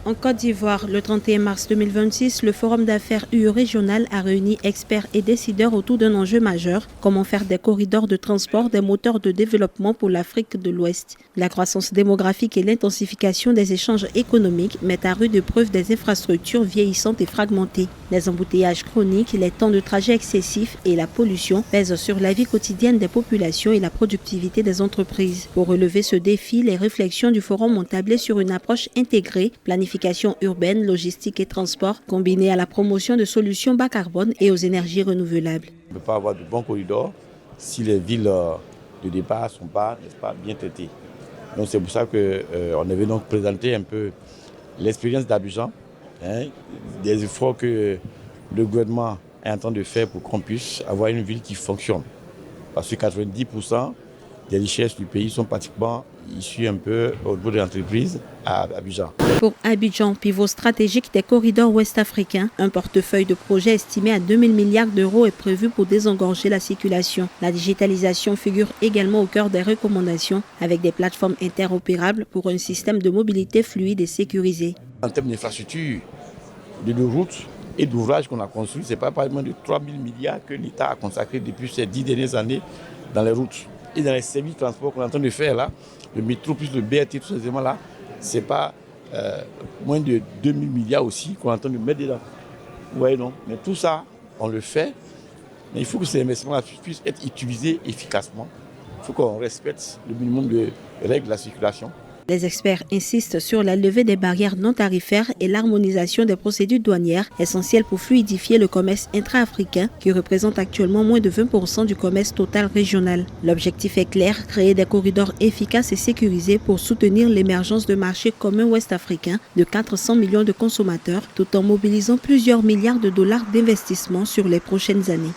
En Côte d'Ivoire, le 31 mars 2026, le Forum d'affaires UE régional a réuni experts et décideurs autour d'un enjeu majeur, comment faire des corridors de transport des moteurs de développement pour l'Afrique de l'Ouest. La croissance démographique et l'intensification des échanges économiques mettent à rude épreuve des infrastructures vieillissantes et fragmentées. Les embouteillages chroniques, les temps de trajet excessifs et la pollution pèsent sur la vie quotidienne des populations et la productivité des entreprises. Pour relever ce défi, les réflexions du Forum ont tablé sur une approche intégrée, planification urbaine, logistique et transport, combinée à la promotion de solutions bas carbone et aux énergies renouvelables. On ne peut pas avoir de bons corridors si les villes de départ ne sont pas, bien traitées. Donc c'est pour ça qu'on avait donc présenté un peu l'expérience d'Abidjan, des efforts que le gouvernement est en train de faire pour qu'on puisse avoir une ville qui fonctionne. Parce que 90% des richesses du pays sont pratiquement issues un peu au niveau de l'entreprise à Abidjan. Pour Abidjan, pivot stratégique des corridors ouest-africains, un portefeuille de projets estimé à 2000 milliards d'euros est prévu pour désengorger la circulation. La digitalisation figure également au cœur des recommandations, avec des plateformes interopérables pour un système de mobilité fluide et sécurisé. En termes d'infrastructures, de routes et d'ouvrages qu'on a construits, ce n'est pas moins de 3000 milliards que l'État a consacré depuis ces 10 dernières années dans les routes. Et dans les services de transport qu'on est en train de faire là, le métro plus le BRT, tous ces éléments là, ce n'est pas moins de 2000 milliards aussi qu'on est en train de mettre dedans. Vous voyez non? Mais tout ça, on le fait, mais il faut que ces investissements-là puissent être utilisés efficacement. Il faut qu'on respecte le minimum de règles de la circulation. Les experts insistent sur la levée des barrières non tarifaires et l'harmonisation des procédures douanières, essentielles pour fluidifier le commerce intra-africain qui représente actuellement moins de 20% du commerce total régional. L'objectif est clair, créer des corridors efficaces et sécurisés pour soutenir l'émergence de marchés communs ouest-africains de 400 millions de consommateurs, tout en mobilisant plusieurs milliards de dollars d'investissement sur les prochaines années.